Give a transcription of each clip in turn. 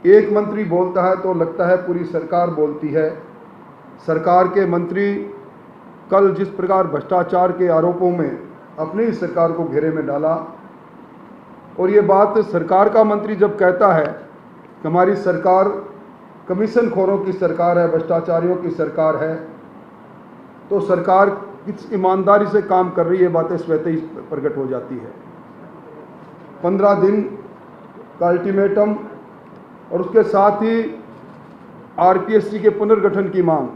एक मंत्री बोलता है तो लगता है पूरी सरकार बोलती है। सरकार के मंत्री कल जिस प्रकार भ्रष्टाचार के आरोपों में अपनी सरकार को घेरे में डाला, और ये बात सरकार का मंत्री जब कहता है कि हमारी सरकार कमीशन खोरों की सरकार है, भ्रष्टाचारियों की सरकार है, तो सरकार किस ईमानदारी से काम कर रही है, बातें स्वतः ही प्रकट हो जाती है। 15 दिन का अल्टीमेटम और उसके साथ ही आरपीएससी के पुनर्गठन की मांग।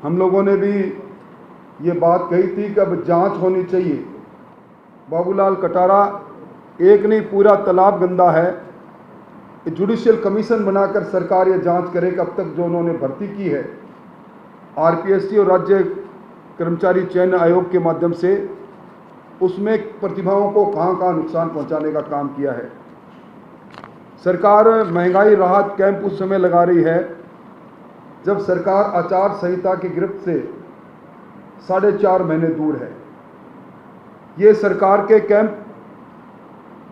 हम लोगों ने भी ये बात कही थी कि अब जांच होनी चाहिए। बाबूलाल कटारा एक नहीं, पूरा तालाब गंदा है। जुडिशियल कमीशन बनाकर सरकार ये जांच करे कि अब तक जो उन्होंने भर्ती की है आरपीएससी और राज्य कर्मचारी चयन आयोग के माध्यम से, उसमें प्रतिभाओं को कहां कहां नुकसान पहुंचाने का काम किया है। सरकार महंगाई राहत कैंप उस समय लगा रही है जब सरकार आचार संहिता की गिरफ्त से 4.5 महीने दूर है। ये सरकार के कैंप,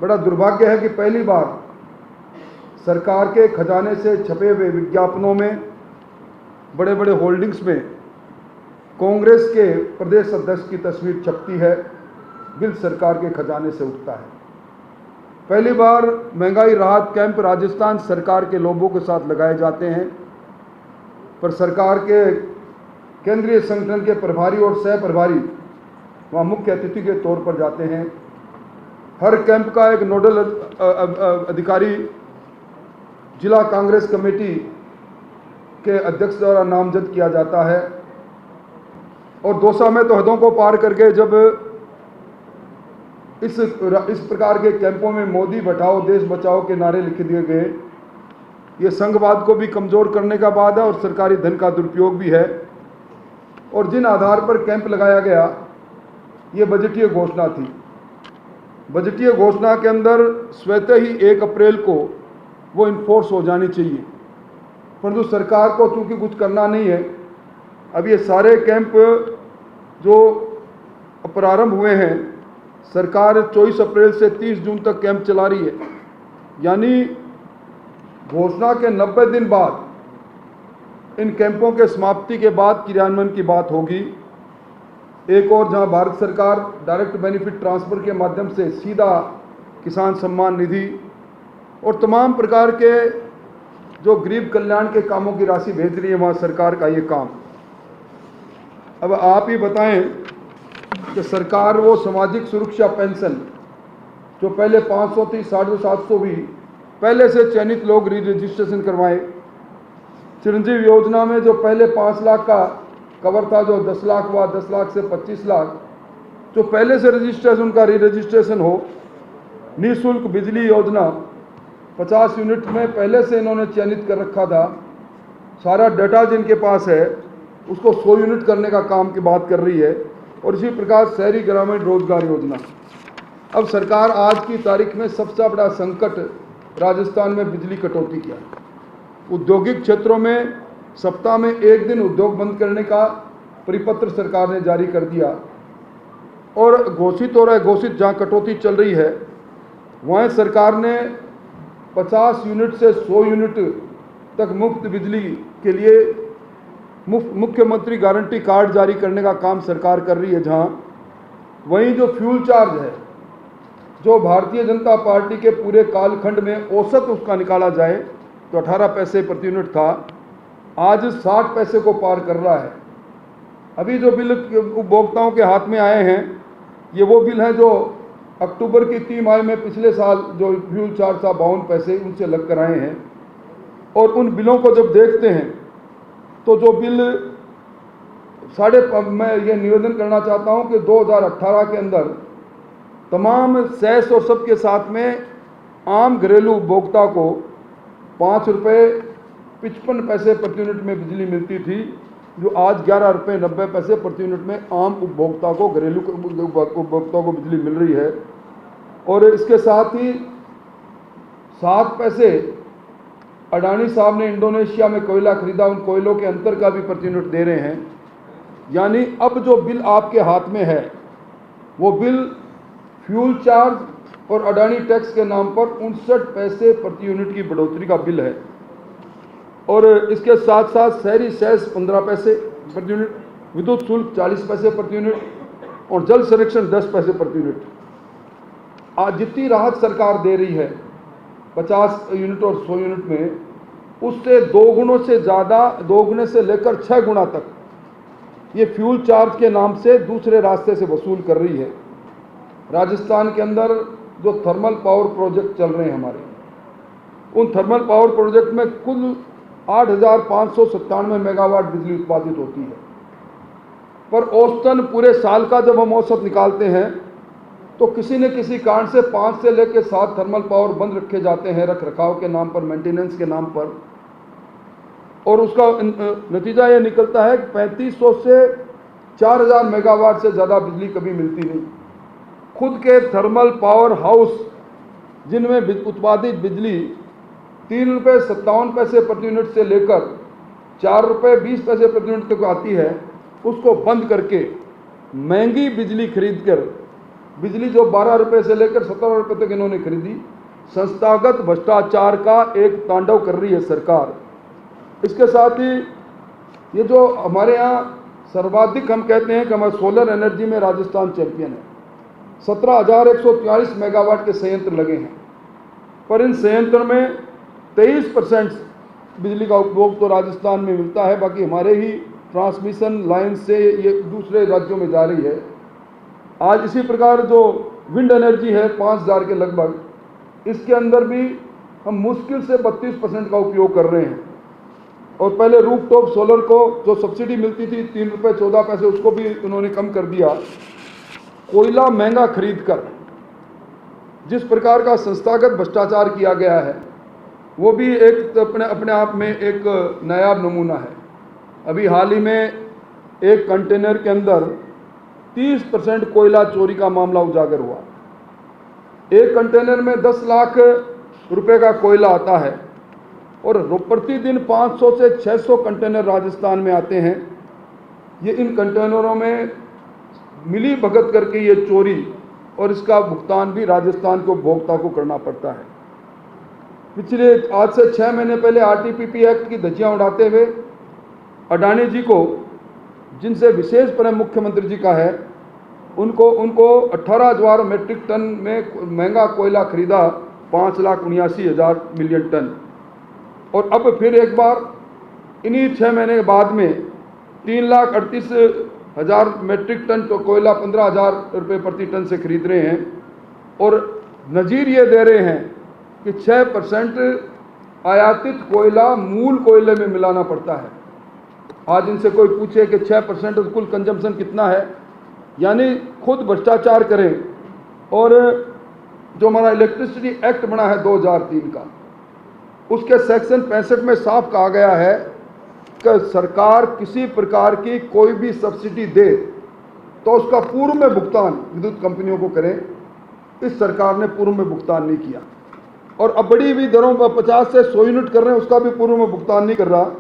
बड़ा दुर्भाग्य है कि पहली बार सरकार के खजाने से छपे हुए विज्ञापनों में, बड़े बड़े होल्डिंग्स में कांग्रेस के प्रदेश अध्यक्ष की तस्वीर छपती है, बिल सरकार के खजाने से उठता है। पहली बार महंगाई राहत कैंप राजस्थान सरकार के लोगों के साथ लगाए जाते हैं, पर सरकार के केंद्रीय संगठन के प्रभारी और सह प्रभारी वहाँ मुख्य अतिथि के तौर पर जाते हैं। हर कैंप का एक नोडल अधिकारी जिला कांग्रेस कमेटी के अध्यक्ष द्वारा नामजद किया जाता है। और दौसा में तो हदों को पार करके जब इस प्रकार के कैंपों में मोदी बचाओ देश बचाओ के नारे लिख दिए गए, ये संघवाद को भी कमज़ोर करने का बाद है और सरकारी धन का दुरुपयोग भी है। और जिन आधार पर कैंप लगाया गया, ये बजटीय घोषणा थी। बजटीय घोषणा के अंदर स्वतः ही 1 अप्रैल को वो इन्फोर्स हो जानी चाहिए, परंतु सरकार को चूंकि कुछ करना नहीं है। अब ये सारे कैंप जो प्रारंभ हुए हैं, सरकार 24 अप्रैल से 30 जून तक कैंप चला रही है, यानी घोषणा के 90 दिन बाद इन कैंपों के समाप्ति के बाद क्रियान्वयन की बात होगी। एक और जहां भारत सरकार डायरेक्ट बेनिफिट ट्रांसफ़र के माध्यम से सीधा किसान सम्मान निधि और तमाम प्रकार के जो गरीब कल्याण के कामों की राशि भेज रही है, वहाँ सरकार का ये काम। अब आप ही बताएं कि सरकार वो सामाजिक सुरक्षा पेंशन जो पहले 500 थी, 750 हुई, पहले से चयनित लोग रजिस्ट्रेशन करवाएं। चिरंजीवी योजना में जो पहले 5 लाख का कवर था, जो 10 लाख हुआ, 10 लाख से 25 लाख, जो पहले से रजिस्ट्रेशन का रजिस्ट्रेशन हो। निःशुल्क बिजली योजना 50 यूनिट में पहले से इन्होंने चयनित कर रखा था, सारा डाटा जिनके पास है उसको 100 यूनिट करने का काम की बात कर रही है। और इसी प्रकार शहरी ग्रामीण रोजगार योजना। अब सरकार आज की तारीख में सबसे बड़ा संकट राजस्थान में बिजली कटौती का है। औद्योगिक क्षेत्रों में सप्ताह में 1 दिन उद्योग बंद करने का परिपत्र सरकार ने जारी कर दिया, और घोषित हो रहा है, घोषित जहाँ कटौती चल रही है वहाँ सरकार ने 50 यूनिट से 100 यूनिट तक मुफ्त बिजली के लिए मुख्यमंत्री गारंटी कार्ड जारी करने का काम सरकार कर रही है। जहाँ वहीं जो फ्यूल चार्ज है, जो भारतीय जनता पार्टी के पूरे कालखंड में औसत उसका निकाला जाए तो 18 पैसे प्रति यूनिट था, आज 60 पैसे को पार कर रहा है। अभी जो बिल उपभोक्ताओं के हाथ में आए हैं, ये वो बिल हैं जो अक्टूबर की तिमाही में पिछले साल जो फ्यूल चार्ज था 52 पैसे, उनसे लग कर आए हैं। और उन बिलों को जब देखते हैं तो जो बिल मैं ये निवेदन करना चाहता हूँ कि 2018 के अंदर तमाम सेस और सबके साथ में आम घरेलू उपभोक्ता को 5 रुपये 55 पैसे प्रति यूनिट में बिजली मिलती थी, जो आज 11 रुपये 90 पैसे प्रति यूनिट में आम उपभोक्ता को, घरेलू उपभोक्ता को बिजली मिल रही है। और इसके साथ ही 7 पैसे अडानी साहब ने इंडोनेशिया में कोयला खरीदा, उन कोयलों के अंतर का भी प्रति यूनिट दे रहे हैं। यानी अब जो बिल आपके हाथ में है वो बिल फ्यूल चार्ज और अडानी टैक्स के नाम पर 59 पैसे प्रति यूनिट की बढ़ोतरी का बिल है। और इसके साथ साथ शहरी सेस 15 पैसे प्रति यूनिट, विद्युत शुल्क 40 पैसे प्रति यूनिट और जल संरक्षण 10 पैसे प्रति यूनिट। आज जितनी राहत सरकार दे रही है 50 यूनिट और 100 यूनिट में, उससे 2 गुणों से ज़्यादा, 2 गुने से लेकर 6 गुना तक ये फ्यूल चार्ज के नाम से दूसरे रास्ते से वसूल कर रही है। राजस्थान के अंदर जो थर्मल पावर प्रोजेक्ट चल रहे हैं हमारे, उन थर्मल पावर प्रोजेक्ट में कुल 8,597 मेगावाट बिजली उत्पादित होती है, पर औसतन पूरे साल का जब हम औसत निकालते हैं तो किसी न किसी कारण से 5 से लेकर 7 थर्मल पावर बंद रखे जाते हैं रख रखाव के नाम पर, मेंटेनेंस के नाम पर। और उसका नतीजा ये निकलता है कि 3500 से 4000 मेगावाट से ज़्यादा बिजली कभी मिलती नहीं। खुद के थर्मल पावर हाउस जिनमें उत्पादित बिजली 3 रुपये 57 पैसे प्रति यूनिट से लेकर 4 रुपये 20 पैसे प्रति यूनिट तक आती है, उसको बंद करके महंगी बिजली खरीद कर, बिजली जो 12 रुपये से लेकर 17 रुपये तक इन्होंने खरीदी, संस्थागत भ्रष्टाचार का एक तांडव कर रही है सरकार। इसके साथ ही ये जो हमारे यहाँ सर्वाधिक हम कहते हैं कि हमारे सोलर एनर्जी में राजस्थान चैंपियन है। 17,143 मेगावाट के संयंत्र लगे हैं, पर इन संयंत्र में 23% बिजली का उपभोग तो राजस्थान में मिलता है, बाकी हमारे ही ट्रांसमिशन लाइन से ये दूसरे राज्यों में जा रही है। आज इसी प्रकार जो विंड एनर्जी है 5,000 के लगभग, इसके अंदर भी हम मुश्किल से 32% का उपयोग कर रहे हैं। और पहले रूफ टॉप सोलर को जो सब्सिडी मिलती थी 3 रुपये 14 पैसे, उसको भी उन्होंने कम कर दिया। कोयला महंगा खरीद कर जिस प्रकार का संस्थागत भ्रष्टाचार किया गया है, वो भी एक अपने आप में एक नायाब नमूना है। अभी हाल ही में एक कंटेनर के अंदर 30% कोयला चोरी का मामला उजागर हुआ। एक कंटेनर में 10 लाख रुपए का कोयला आता है और प्रतिदिन 500 से 600 कंटेनर राजस्थान में आते हैं। ये इन कंटेनरों में मिली भगत करके ये चोरी और इसका भुगतान भी राजस्थान को उपभोक्ता को करना पड़ता है। पिछले आज से 6 महीने पहले आरटीपीपी एक्ट की धज्जियां उड़ाते हुए अडानी जी को, जिनसे विशेष प्रेम मुख्यमंत्री जी का है, उनको 18,000 मेट्रिक टन में महंगा कोयला खरीदा, 5,79,000 मिलियन टन। और अब फिर एक बार इन्हीं 6 महीने के बाद में 3,38,000 मेट्रिक टन तो कोयला 15,000 रुपये प्रति टन से खरीद रहे हैं। और नज़ीर ये दे रहे हैं कि 6% आयातित कोयला मूल कोयले में मिलाना पड़ता है। आज इनसे कोई पूछे कि 6% कुल कंजम्पशन कितना है, यानी खुद भ्रष्टाचार करें। और जो हमारा इलेक्ट्रिसिटी एक्ट बना है 2003 का, उसके सेक्शन 65 में साफ कहा गया है कि सरकार किसी प्रकार की कोई भी सब्सिडी दे तो उसका पूर्व में भुगतान विद्युत कंपनियों को करें। इस सरकार ने पूर्व में भुगतान नहीं किया और अब बड़ी हुई दरों पर 50 से 100 यूनिट कर रहे हैं, उसका भी पूर्व में भुगतान नहीं कर रहा।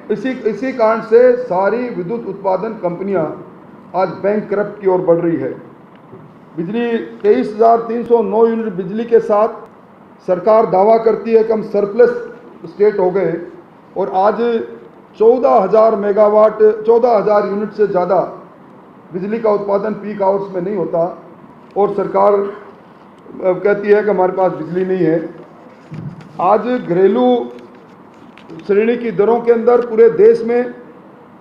इसी कारण से सारी विद्युत उत्पादन कंपनियां आज बैंकक्रप्ट की ओर बढ़ रही है। बिजली 23,309 यूनिट बिजली के साथ सरकार दावा करती है कि हम सरप्लस स्टेट हो गए और आज 14,000 मेगावाट 14,000 यूनिट से ज़्यादा बिजली का उत्पादन पीक आवर्स में नहीं होता और सरकार कहती है कि हमारे पास बिजली नहीं है। आज घरेलू श्रेणी की दरों के अंदर पूरे देश में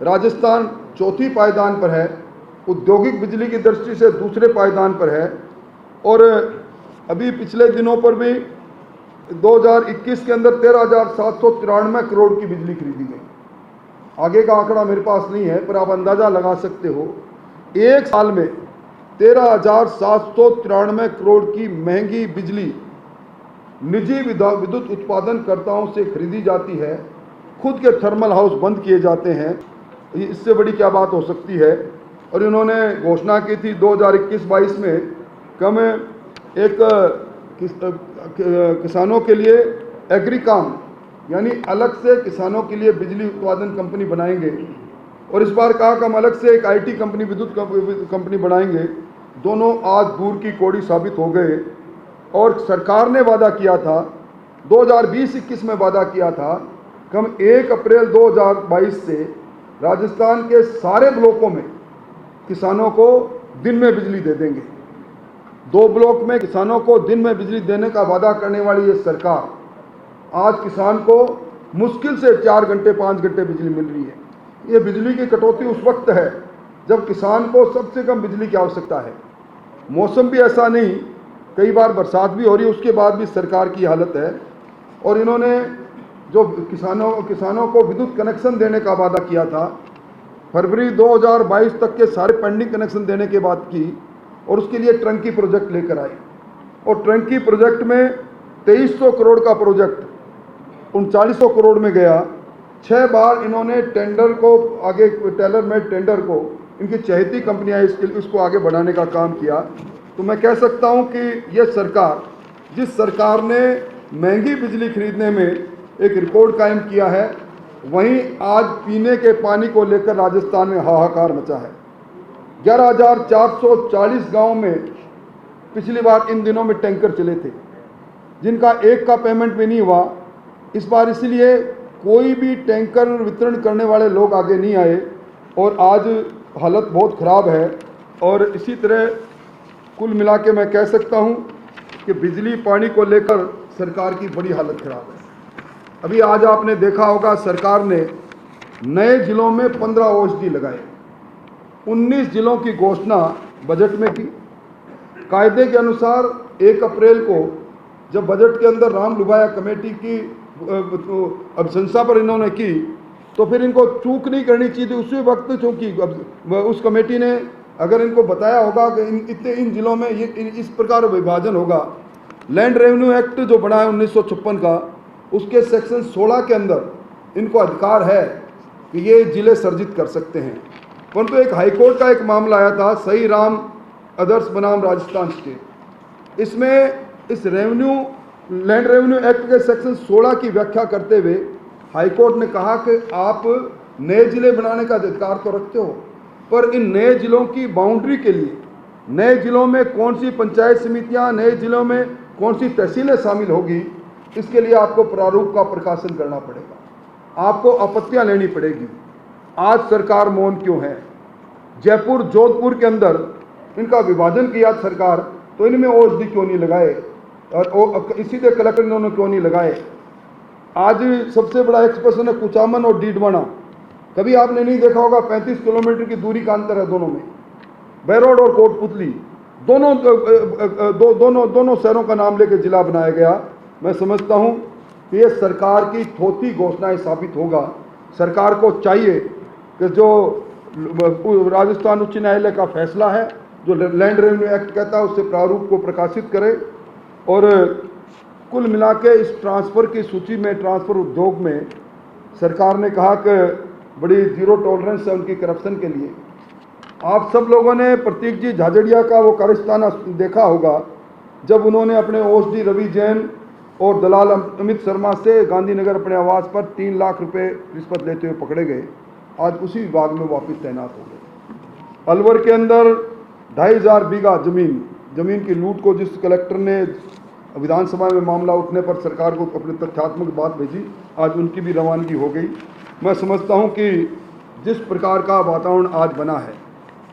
राजस्थान चौथी पायदान पर है, औद्योगिक बिजली की दृष्टि से दूसरे पायदान पर है। और अभी पिछले दिनों पर भी 2021 के अंदर 13,793 करोड़ की बिजली खरीदी गई। आगे का आंकड़ा मेरे पास नहीं है, पर आप अंदाज़ा लगा सकते हो एक साल में 13,793 करोड़ की महंगी बिजली निजी विद्युत उत्पादनकर्ताओं से खरीदी जाती है। खुद के थर्मल हाउस बंद किए जाते हैं। इससे बड़ी क्या बात हो सकती है। और इन्होंने घोषणा की थी 2021-22 में कम एक किसानों के लिए एग्रीकाम, यानी अलग से किसानों के लिए बिजली उत्पादन कंपनी बनाएंगे। और इस बार कहा कि हम अलग से एक आईटी कंपनी, विद्युत कंपनी बनाएंगे। दोनों आज दूर की कौड़ी साबित हो गए और सरकार ने वादा किया था 2020-21 में वादा किया था कि हम 1 अप्रैल 2022 से राजस्थान के सारे ब्लॉकों में किसानों को दिन में बिजली दे देंगे। 2 ब्लॉक में किसानों को दिन में बिजली देने का वादा करने वाली ये सरकार आज किसान को मुश्किल से 4 घंटे 5 घंटे बिजली मिल रही है। ये बिजली की कटौती उस वक्त है जब किसान को सबसे कम बिजली की आवश्यकता है। मौसम भी ऐसा नहीं, कई बार बरसात भी हो रही है, उसके बाद भी सरकार की हालत है। और इन्होंने जो किसानों को विद्युत कनेक्शन देने का वादा किया था, फरवरी 2022 तक के सारे पेंडिंग कनेक्शन देने के बाद की, और उसके लिए टंकी प्रोजेक्ट लेकर आए। और टंकी प्रोजेक्ट में 2300 करोड़ का प्रोजेक्ट 3900 करोड़ में गया। 6 बार इन्होंने टेंडर को आगे, टेलर मेड टेंडर को इनकी चहेती कंपनियां इसको आगे बढ़ाने का काम किया। तो मैं कह सकता हूं कि यह सरकार, जिस सरकार ने महंगी बिजली खरीदने में एक रिकॉर्ड कायम किया है, वहीं आज पीने के पानी को लेकर राजस्थान में हाहाकार मचा है। 11,440 गाँव में पिछली बार इन दिनों में टैंकर चले थे, जिनका एक का पेमेंट भी नहीं हुआ। इस बार इसलिए कोई भी टैंकर वितरण करने वाले लोग आगे नहीं आए और आज हालत बहुत ख़राब है। और इसी तरह कुल मिला के मैं कह सकता हूं कि बिजली पानी को लेकर सरकार की बड़ी हालत ख़राब है। अभी आज आपने देखा होगा, सरकार ने नए ज़िलों में 15 औषधि लगाए, 19 ज़िलों की घोषणा बजट में की। कायदे के अनुसार 1 अप्रैल को जब बजट के अंदर राम लुभाया कमेटी की अनुशंसा पर इन्होंने की, तो फिर इनको चूक नहीं करनी चाहिए थी उसी वक्त, चूंकि उस कमेटी ने अगर इनको बताया होगा कि इन जिलों में ये इस प्रकार विभाजन होगा। लैंड रेवेन्यू एक्ट जो बना है 1956 का, उसके सेक्शन 16 के अंदर इनको अधिकार है कि ये जिले सर्जित कर सकते हैं। परंतु एक हाईकोर्ट का एक मामला आया था, सही राम आदर्श बनाम राजस्थान स्टेट। इसमें इस लैंड रेवेन्यू एक्ट के सेक्शन 16 की व्याख्या करते हुए हाईकोर्ट ने कहा कि आप नए जिले बनाने का अधिकार तो रखते हो, पर इन नए जिलों की बाउंड्री के लिए नए जिलों में कौन सी पंचायत समितियां, नए जिलों में कौन सी तहसीलें शामिल होगी, इसके लिए आपको प्रारूप का प्रकाशन करना पड़ेगा, आपको आपत्तियां लेनी पड़ेगी। आज सरकार मौन क्यों है? जयपुर, जोधपुर के अंदर इनका विभाजन किया सरकार, तो इनमें औषधि क्यों नहीं लगाए, और इसी के कलेक्टर इन्होंने क्यों नहीं लगाए? आज सबसे बड़ा एक्सप्रेशन है कुचामन और डीडवाना। कभी आपने नहीं देखा होगा, 35 किलोमीटर की दूरी का अंतर है दोनों में। बैरोड और कोटपुतली दोनों शहरों का नाम लेकर जिला बनाया गया। मैं समझता हूं कि ये सरकार की थोथी घोषणाएं साबित होगा। सरकार को चाहिए कि जो राजस्थान उच्च न्यायालय का फैसला है, जो लैंड रेवेन्यू एक्ट कहता है, उससे प्रारूप को प्रकाशित करे। और कुल मिला के इस ट्रांसफ़र की सूची में, ट्रांसफ़र उद्योग में सरकार ने कहा कि बड़ी जीरो टॉलरेंस है उनकी करप्शन के लिए। आप सब लोगों ने प्रतीक जी झाझड़िया का वो कारस्ताना देखा होगा, जब उन्होंने अपने ओएसडी रवि जैन और दलाल अमित शर्मा से गांधीनगर अपने आवास पर 3 लाख रुपए रिश्वत लेते हुए पकड़े गए। आज उसी विभाग में वापस तैनात हो गए। अलवर के अंदर 2500 बीघा जमीन की लूट को जिस कलेक्टर ने विधानसभा में मामला उठने पर सरकार को अपने तथ्यात्मक बात भेजी, आज उनकी भी रवानगी हो गई। मैं समझता हूं कि जिस प्रकार का वातावरण आज बना है,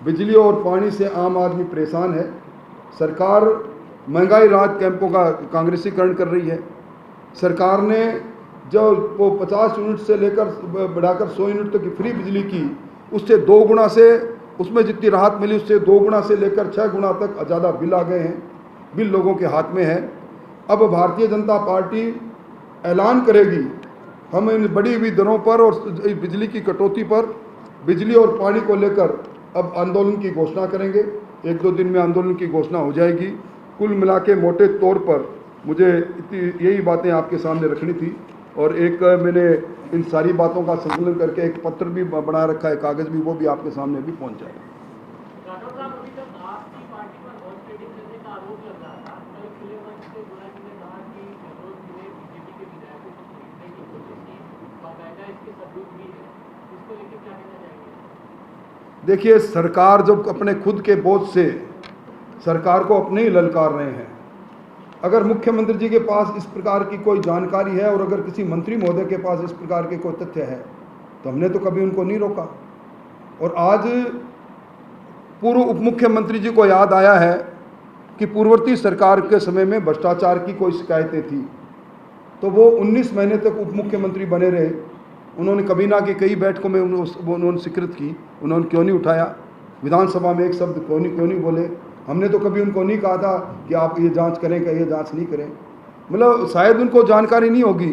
बिजली और पानी से आम आदमी परेशान है। सरकार महंगाई राहत कैंपों का कांग्रेसीकरण कर रही है। सरकार ने जो वो 50 यूनिट से लेकर बढ़ाकर 100 यूनिट तक की फ्री बिजली की, उससे 2 गुना से, उसमें जितनी राहत मिली उससे 2 गुना से लेकर 6 गुना तक ज़्यादा बिल आ गए हैं। बिल लोगों के हाथ में है। अब भारतीय जनता पार्टी ऐलान करेगी, हम इन बढ़ी हुई दरों पर और बिजली की कटौती पर, बिजली और पानी को लेकर अब आंदोलन की घोषणा करेंगे। 1-2 दिन में आंदोलन की घोषणा हो जाएगी। कुल मिला के मोटे तौर पर मुझे यही बातें आपके सामने रखनी थी। और एक मैंने इन सारी बातों का संकलन करके एक पत्र भी बना रखा है, कागज़ भी, वो भी आपके सामने भी पहुंच जाएगा। देखिए, सरकार जब अपने खुद के बोझ से सरकार को अपने ही ललकार रहे हैं, अगर मुख्यमंत्री जी के पास इस प्रकार की कोई जानकारी है और अगर किसी मंत्री महोदय के पास इस प्रकार के कोई तथ्य है तो हमने तो कभी उनको नहीं रोका। और आज पूर्व उप मुख्यमंत्री जी को याद आया है कि पूर्ववर्ती सरकार के समय में भ्रष्टाचार की कोई शिकायतें थी, तो वो 19 महीने तक उप मुख्यमंत्री बने रहे। उन्होंने कभी ना कि कई बैठकों में उन्होंने स्वीकृत की, उन्होंने क्यों नहीं उठाया? विधानसभा में एक शब्द क्यों नहीं बोले? हमने तो कभी उनको नहीं कहा था कि आप ये जांच करें क्या ये जांच नहीं करें। मतलब शायद उनको जानकारी नहीं होगी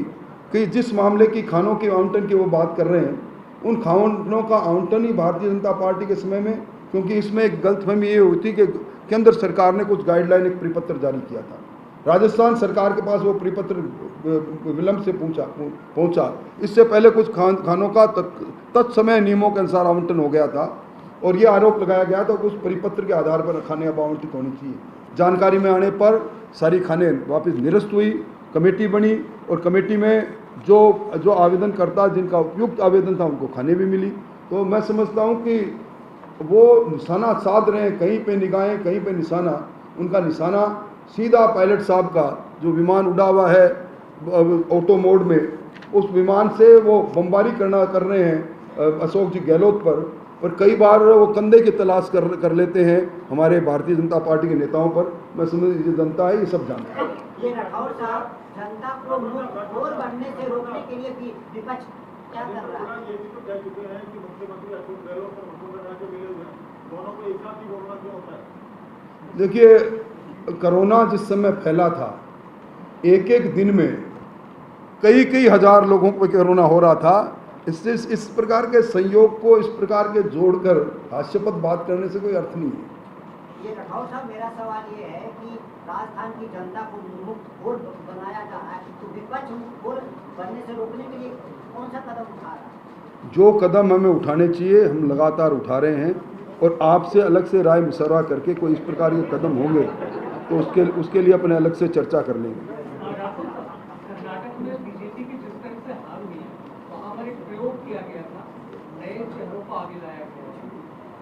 कि जिस मामले की खानों के आवंटन की वो बात कर रहे हैं, उन खानों का आवंटन ही भारतीय जनता पार्टी के समय में, क्योंकि इसमें एक गलतफहमी ये हुई थी कि केंद्र सरकार ने कुछ गाइडलाइन, एक परिपत्र जारी किया था। राजस्थान सरकार के पास वो परिपत्र विलंब से पहुंचा। इससे पहले कुछ खानों का तत्समय नियमों के अनुसार आवंटन हो गया था और ये आरोप लगाया गया था कि उस परिपत्र के आधार पर खाने अब आवंटित होनी चाहिए। जानकारी में आने पर सारी खाने वापस निरस्त हुई, कमेटी बनी और कमेटी में जो आवेदनकर्ता जिनका उपयुक्त आवेदन था उनको खाने भी मिली। तो मैं समझता हूँ कि वो निशाना साध रहे हैं, कहीं पे निगाहें कहीं पे निशाना। उनका निशाना सीधा पायलट साहब का जो विमान उड़ा हुआ है ऑटो मोड में, उस विमान से वो बमबारी कर रहे हैं अशोक जी गहलोत पर। और कई बार वो कंधे की तलाश कर लेते हैं हमारे भारतीय जनता पार्टी के नेताओं पर। मैं समझ ये जनता है, ये सब जानता है। ये राठौर साहब जनता को मुंहखोर बनने से रोकने के लिए भी विपक्ष क्या कर रहा है? ये भी तो कह चुके हैं कि मुख्यमंत्री अशोक गहलोत और मुख्यमंत्री राज मिले हुए हैं, दोनों को एक साथ ही रोकना क्यों होता है? देखिए, कोरोना जिस समय फैला था, एक दिन में कई हजार लोगों को कोरोना हो रहा था। इससे इस प्रकार के संयोग को इस प्रकार के जोड़कर हास्यास्पद बात करने से कोई अर्थ नहीं है। ये राठौर साहब, मेरा सवाल ये है कि राजस्थान की जनता को मुंहखोर बनाया जा रहा है, तो विपक्ष मुंहखोर बनने से रोकने के लिए कौन सा कदम उठा रहा है? जो कदम हमें उठाने चाहिए हम लगातार उठा रहे हैं और आपसे अलग से राय मशवरा करके कोई इस प्रकार के कदम होंगे तो उसके लिए अपने अलग से चर्चा कर लेंगे। कर्नाटक में बीजेपी की जिस तरह से हार हुई, वहाँ पर एक प्रयोग किया गया था, नए चेहरों को आगे लाया गया।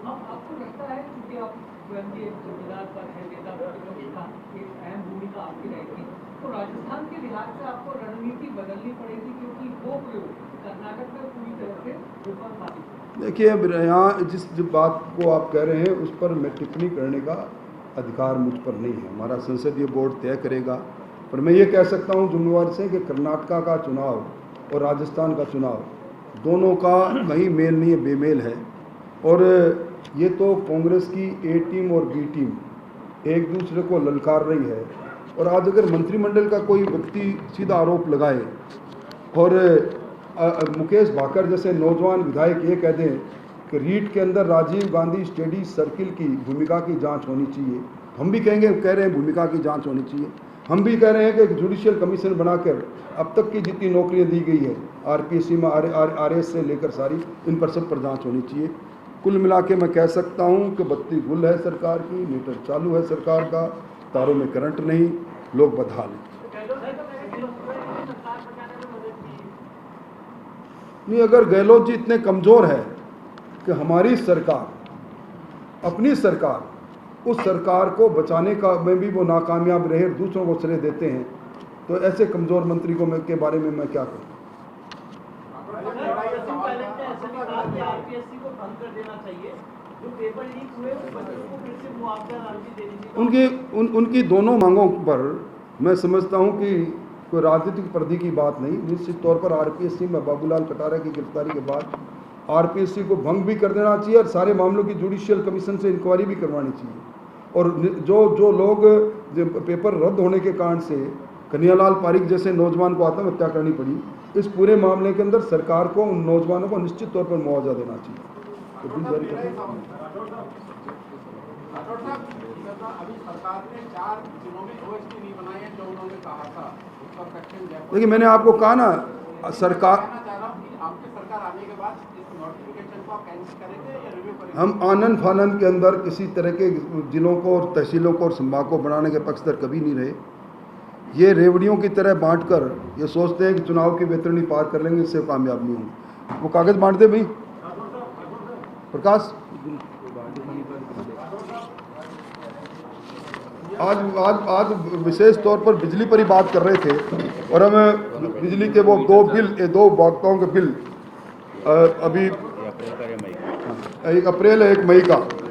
अब आपको लगता है क्योंकि आप स्वयं की एक जिम्मेदार पर है, नेता प्रतिपक्ष का एक अहम भूमिका आपकी रहेगी, तो राजस्थान के लिहाज से आपको रणनीति बदलनी पड़ेगी क्योंकि वो प्रयोग कर्नाटक में पूरी तरह से विफल साबित। देखिए, अब यहाँ जिस बात को आप कह रहे हैं उस पर मैं टिप्पणी करने का अधिकार मुझ पर नहीं है, हमारा संसदीय बोर्ड तय करेगा। पर मैं ये कह सकता हूँ जुम्मेवारी से कि कर्नाटका का चुनाव और राजस्थान का चुनाव दोनों का कहीं मेल नहीं है, बेमेल है। और ये तो कांग्रेस की ए टीम और बी टीम एक दूसरे को ललकार रही है। और आज अगर मंत्रिमंडल का कोई व्यक्ति सीधा आरोप लगाए और मुकेश भाकर जैसे नौजवान विधायक ये कह दें कि रीट के अंदर राजीव गांधी स्टडी सर्किल की भूमिका की जांच होनी चाहिए, हम भी कह रहे हैं भूमिका की जांच होनी चाहिए। हम भी कह रहे हैं कि एक जुडिशियल कमीशन बनाकर अब तक की जितनी नौकरियां दी गई है आरपीएससी में आरएस से लेकर सारी, इन पर सब पर जाँच होनी चाहिए। कुल मिला के मैं कह सकता हूँ कि बत्ती गुल है सरकार की, मीटर चालू है सरकार का, तारों में करंट नहीं, लोग बदहाल हैं। नहीं, अगर गहलोत जी इतने कमज़ोर है कि हमारी सरकार, अपनी सरकार, उस सरकार को बचाने का में भी वो नाकामयाब रहे, दूसरों को श्रेय देते हैं, तो ऐसे कमज़ोर मंत्री को के बारे में मैं क्या कहूँ? उनकी दोनों मांगों पर मैं समझता हूँ कि कोई राजनीतिक पर्दे की बात नहीं। निश्चित तौर पर आरपीएससी में बाबूलाल कटारिया की गिरफ्तारी के बाद आरपीएससी को भंग भी कर देना चाहिए और सारे मामलों की जुडिशियल कमीशन से इंक्वायरी भी करवानी चाहिए। और जो लोग पेपर रद्द होने के कारण से कन्हैयालाल पारीक जैसे नौजवान को आत्महत्या करनी पड़ी, इस पूरे मामले के अंदर सरकार को उन नौजवानों को निश्चित तौर पर मुआवजा देना चाहिए। तो बिल जारी करें। अभी सरकार ने 4 जिलों में ओएसडी नहीं बनाई है जो उन्होंने कहा था। देखिए, मैंने आपको कहा ना, सरकार, आपकी सरकार आने के बाद इस नोटिफिकेशन को आप कैंसिल करेंगे या रिव्यू करेंगे? हम आनंद फानंद के अंदर किसी तरह के जिलों को और तहसीलों को और संभाग को बनाने के पक्षधर कभी नहीं रहे। ये रेवड़ियों की तरह बांटकर ये सोचते हैं कि चुनाव की बेतरनी पार कर लेंगे, इससे कामयाब नहीं होंगे। वो कागज़ बांट दे भाई प्रकाश। आज विशेष तौर पर बिजली पर ही बात कर रहे थे और हमें बिजली के वो दो उपभोक्ताओं के बिल अभी 1 अप्रैल है 1 मई का